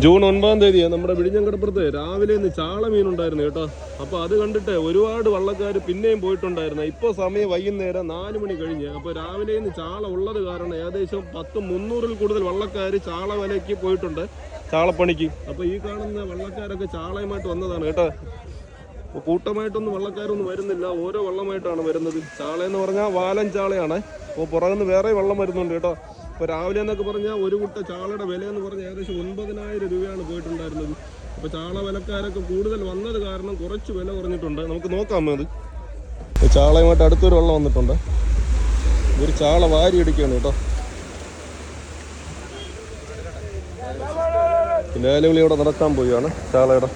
June 9-ാം തീയതി നമ്മുടെ വിഴിഞ്ഞംകടപ്പുറത്ത് രാവിലെ ഇന്ന് ചാള മീനുണ്ടായിരുന്നു കേട്ടോ. അപ്പോൾ അത് കണ്ടിട്ട് ഒരുപാട് വള്ളക്കാർ പിന്നെയും പോയിട്ടുണ്ടായിരുന്നു. ഇപ്പോൾ സമയം വൈകുന്നേരം 4 മണി കഴിഞ്ഞ്. അപ്പോൾ രാവിലെ ഇന്ന് ചാള ഉള്ളത് കാരണം ഏകദേശം 300-ൽ കൂടുതൽ വള്ളക്കാർ ചാള വലയ്ക്ക് പോയിട്ടുണ്ട്, ചാളപ്പണിക്ക്. അപ്പോൾ ഈ കാണുന്ന വള്ളക്കാരൊക്കെ ചാളയുമായിട്ട് വന്നതാണ് കേട്ടോ. അപ്പോൾ കൂട്ടമായിട്ടൊന്നും വള്ളക്കാരൊന്നും വരുന്നില്ല, ഓരോ വള്ളമായിട്ടാണ് വരുന്നത്. ചാളയെന്ന് പറഞ്ഞാൽ വാലൻ ചാളയാണ്. അപ്പോൾ പുറകുനിന്ന് വേറെ വള്ളം വരുന്നുണ്ട് കേട്ടോ. ഇപ്പോൾ രാവിലെ എന്നൊക്കെ പറഞ്ഞാൽ ഒരു കുട്ട ചാളയുടെ വില എന്ന് പറഞ്ഞാൽ ഏകദേശം 9,000 രൂപയാണ് പോയിട്ടുണ്ടായിരുന്നത്. അപ്പോൾ ചാള വിലക്കാരൊക്കെ കൂടുതൽ വന്നത് കാരണം കുറച്ച് വില കുറഞ്ഞിട്ടുണ്ട്. നമുക്ക് നോക്കാം അത്. ചാളയുമായിട്ട് അടുത്തൊരു വള്ളം വന്നിട്ടുണ്ട്. ഒരു ചാള വാരി അടിക്കുകയാണ് കേട്ടോ. ലേലവിളി ഇവിടെ നടക്കാൻ പോവുകയാണ് ചാളയുടെ.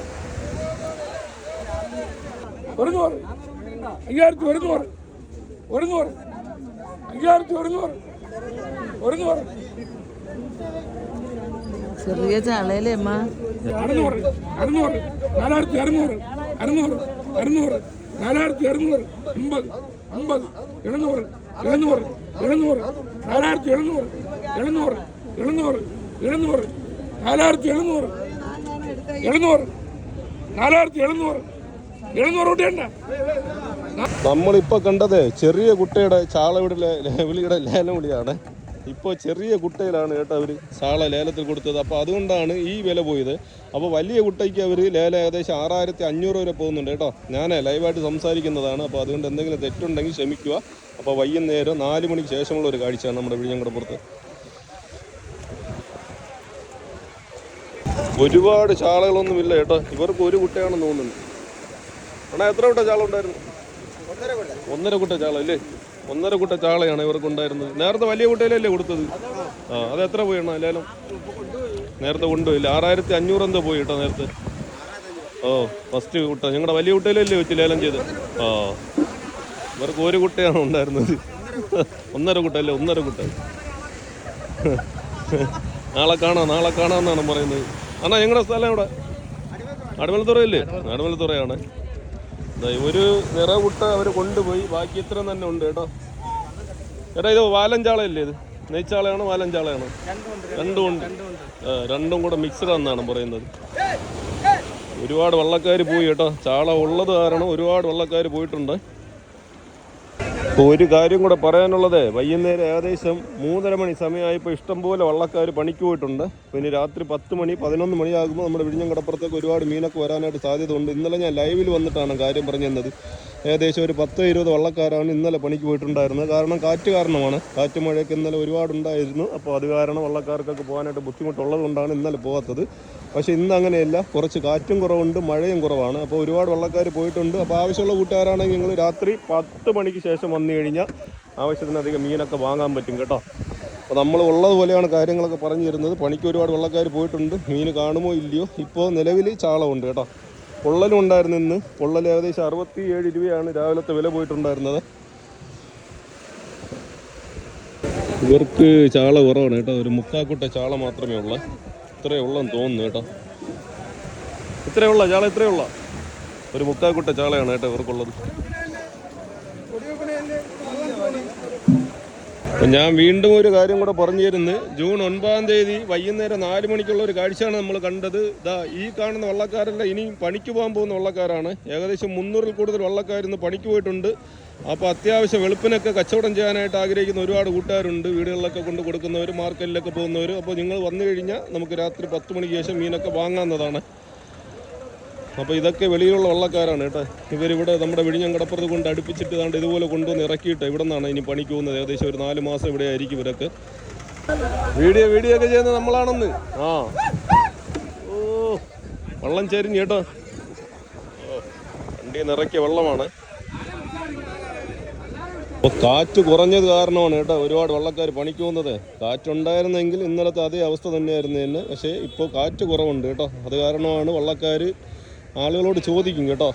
ചെറിയ ചാളയല്ലേ അമ്മ? 600, 600, 4600, 600, 600, 4600, 50, 50, 700, 700, 700, 4700, 700, 700, 700, 4700, 700, 4700, 700 കൂട്ടിയുണ്ട. നമ്മളിപ്പോ കണ്ടത് ചെറിയ കുട്ടയുടെ ചാളയുടെ ലേലം വിളിയാണ്. ഇപ്പോൾ ചെറിയ കുട്ടയിലാണ് കേട്ടോ അവർ ചാള ലേലത്തിൽ കൊടുത്തത്. അപ്പോൾ അതുകൊണ്ടാണ് ഈ വില പോയത്. അപ്പോൾ വലിയ കുട്ടയ്ക്ക് അവർ ലേലം ഏകദേശം 6500 വരെ പോകുന്നുണ്ട് കേട്ടോ. ഞാൻ ലൈവായിട്ട് സംസാരിക്കുന്നതാണ്. അപ്പോൾ അതുകൊണ്ട് എന്തെങ്കിലും തെറ്റുണ്ടെങ്കിൽ ക്ഷമിക്കുക. അപ്പോൾ വൈകുന്നേരം 4 മണിക്ക് ശേഷമുള്ള ഒരു കാഴ്ചയാണ് നമ്മുടെ വിഴിഞ്ഞംകടപ്പുറത്ത്. ഒരുപാട് ചാളകളൊന്നുമില്ല കേട്ടോ. ഇവർക്ക് ഒരു കുട്ടയാണെന്ന് തോന്നുന്നു. അണ്ണാ എത്ര കുട്ട ചാള ഉണ്ടായിരുന്നു? 1.5 കുട്ട ചാള അല്ലേ? 1.5 കുട്ട ചാളയാണ് ഇവർക്ക് ഉണ്ടായിരുന്നത്. നേരത്തെ വലിയ കുട്ടയിലല്ലേ കൊടുത്തത്? അത് എത്ര പോയി അണ്ണാ ലേലം? നേരത്തെ കൊണ്ടുപോയില്ല, 6500 എന്തോ പോയി കേട്ടോ നേരത്തെ. ഫസ്റ്റ് കുട്ട ഞങ്ങളുടെ വലിയ കുട്ടയിലല്ലേ വെച്ച് ലേലം ചെയ്ത്. ഇവർക്ക് ഒരു കുട്ടയാണ് ഉണ്ടായിരുന്നത്. 1.5 കുട്ട അല്ലേ? 1.5 കുട്ട. നാളെ കാണാമെന്നാണ് പറയുന്നത്. അണ്ണാ ഞങ്ങളുടെ സ്ഥലം ഇവിടെ അടിമലത്തുറയല്ലേ? അടിമലത്തുറയാണ്. ഒരു നിറകുട്ട അവർ കൊണ്ടുപോയി, ബാക്കി ഇത്ര തന്നെ ഉണ്ട് കേട്ടോ. ചേട്ടാ ഇത് വാലൻ ചാളയല്ലേ? ഇത് നെയ്ച്ചാളയാണോ വാലൻ ചാളയാണോ? രണ്ടും ഉണ്ട്. രണ്ടും കൂടെ മിക്സഡ് എന്നാണ് പറയുന്നത്. ഒരുപാട് വള്ളക്കാർ പോയി കേട്ടോ. ചാള ഉള്ളത് കാരണം ഒരുപാട് വള്ളക്കാർ പോയിട്ടുണ്ട്. അപ്പോൾ ഒരു കാര്യം കൂടെ പറയാനുള്ളത്, വൈകുന്നേരം ഏകദേശം 3:30 മണി സമയമായപ്പോൾ ഇഷ്ടംപോലെ വള്ളക്കാർ പണിക്ക് പോയിട്ടുണ്ട്. പിന്നെ രാത്രി 10 മണി 11 മണിയാകുമ്പോൾ നമ്മുടെ വിഴിഞ്ഞംകടപ്പുറത്തേക്ക് ഒരുപാട് മീനൊക്കെ വരാനായിട്ട് സാധ്യത ഉണ്ട്. ഇന്നലെ ഞാൻ ലൈവിൽ വന്നിട്ടാണ് കാര്യം പറഞ്ഞു തന്നത്. ഏകദേശം ഒരു 10-20 വള്ളക്കാരാണ് ഇന്നലെ പണിക്ക് പോയിട്ടുണ്ടായിരുന്നത്. കാരണം കാറ്റ് കാരണമാണ്. കാറ്റ് മഴയൊക്കെ ഇന്നലെ ഒരുപാടുണ്ടായിരുന്നു. അപ്പോൾ അത് കാരണം വള്ളക്കാർക്കൊക്കെ പോകാനായിട്ട് ബുദ്ധിമുട്ടുള്ളത് കൊണ്ടാണ് ഇന്നലെ പോകാത്തത്. പക്ഷേ ഇന്ന് അങ്ങനെയല്ല, കുറച്ച് കാറ്റും കുറവുണ്ട്, മഴയും കുറവാണ്. അപ്പോൾ ഒരുപാട് വള്ളക്കാർ പോയിട്ടുണ്ട്. അപ്പോൾ ആവശ്യമുള്ള കൂട്ടുകാരാണെങ്കിൽ നിങ്ങൾ രാത്രി 10 മണിക്ക് ശേഷം വന്നു കഴിഞ്ഞാൽ ആവശ്യത്തിനധികം മീനൊക്കെ വാങ്ങാൻ പറ്റും കേട്ടോ. അപ്പോൾ നമ്മൾ ഉള്ളതുപോലെയാണ് കാര്യങ്ങളൊക്കെ പറഞ്ഞു തരുന്നത്. പണിക്ക് ഒരുപാട് വള്ളക്കാർ പോയിട്ടുണ്ട്. മീൻ കാണുമോ ഇല്ലയോ? ഇപ്പോൾ നിലവിൽ ചാളമുണ്ട് കേട്ടോ. പൊള്ളലും ഉണ്ടായിരുന്നു ഇന്ന്. പൊള്ളൽ ഏകദേശം 67 രൂപയാണ് രാവിലത്തെ വില പോയിട്ടുണ്ടായിരുന്നത്. ഇവർക്ക് ചാള കുറവാണ് കേട്ടോ. ഒരു 3/4 കുട്ട ചാള മാത്രമേ ഉള്ളൂ. ഇത്രയേ ഉള്ളെന്ന് തോന്നുന്നു കേട്ടോ. ഇത്രയുള്ള ചാള, ഇത്രയുള്ള ഒരു 3/4 കുട്ട ചാളയാണ് കേട്ടോ ഇവർക്കുള്ളത്. അപ്പം ഞാൻ വീണ്ടും ഒരു കാര്യം കൂടെ പറഞ്ഞു തരുന്നത്, ജൂൺ 9-ാം തീയതി വൈകുന്നേരം 4 മണിക്കുള്ള ഒരു കാഴ്ചയാണ് നമ്മൾ കണ്ടത്. ഈ കാണുന്ന വള്ളക്കാരല്ല, ഇനിയും പണിക്ക് പോകാൻ പോകുന്ന വള്ളക്കാരാണ്. ഏകദേശം 300-ൽ കൂടുതൽ വള്ളക്കാരിന്ന് പണിക്ക് പോയിട്ടുണ്ട്. അപ്പോൾ അത്യാവശ്യം വെളുപ്പിനൊക്കെ കച്ചവടം ചെയ്യാനായിട്ട് ആഗ്രഹിക്കുന്ന ഒരുപാട് കൂട്ടുകാരുണ്ട്. വീടുകളിലൊക്കെ കൊണ്ട് കൊടുക്കുന്നവർ, മാർക്കറ്റിലൊക്കെ പോകുന്നവർ. അപ്പോൾ നിങ്ങൾ വന്നു കഴിഞ്ഞാൽ നമുക്ക് രാത്രി 10 മണിക്ക് ശേഷം മീനൊക്കെ വാങ്ങാവുന്നതാണ്. അപ്പോൾ ഇതൊക്കെ വെളിയിലുള്ള വള്ളക്കാരാണ് കേട്ടോ. ഇവരിവിടെ നമ്മുടെ വിഴിഞ്ഞംകടപ്പുറത്ത് കൊണ്ട് അടുപ്പിച്ചിട്ട് താണ്ട് ഇതുപോലെ കൊണ്ടുവന്ന് ഇറക്കിയിട്ട് ഇവിടെ നിന്നാണ് ഇനി പണിക്ക് പോകുന്നത്. ഏകദേശം ഒരു 4 മാസം ഇവിടെ ആയിരിക്കും ഇവരൊക്കെ. വീഡിയോ ഒക്കെ ചെയ്യുന്നത് നമ്മളാണെന്ന്. വള്ളം ചരിഞ്ഞ് കേട്ടോ. വണ്ടിയിൽ നിന്ന് ഇറക്കിയ വെള്ളമാണ്. അപ്പോൾ കാറ്റ് കുറഞ്ഞത് കാരണമാണ് കേട്ടോ ഒരുപാട് വള്ളക്കാർ പണിക്ക് പോകുന്നത്. കാറ്റുണ്ടായിരുന്നെങ്കിൽ ഇന്നലത്തെ അതേ അവസ്ഥ തന്നെയായിരുന്നു തന്നെ. പക്ഷേ ഇപ്പോൾ കാറ്റ് കുറവുണ്ട് കേട്ടോ. അത് കാരണമാണ് വള്ളക്കാർ ആളുകളോട് ചോദിക്കും കേട്ടോ,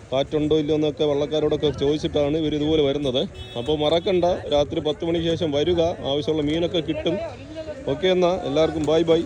കാറ്റുണ്ടോ ഇല്ലയോ എന്നൊക്കെ വള്ളക്കാരോടൊക്കെ ചോദിച്ചിട്ടാണ് ഇവർ ഇതുപോലെ വരുന്നത്. അപ്പോൾ മറക്കണ്ട, രാത്രി 10 മണിക്ക് ശേഷം വരിക. ആവശ്യമുള്ള മീനൊക്കെ കിട്ടും. ഓക്കെ, എന്നാൽ എല്ലാവർക്കും ബൈ.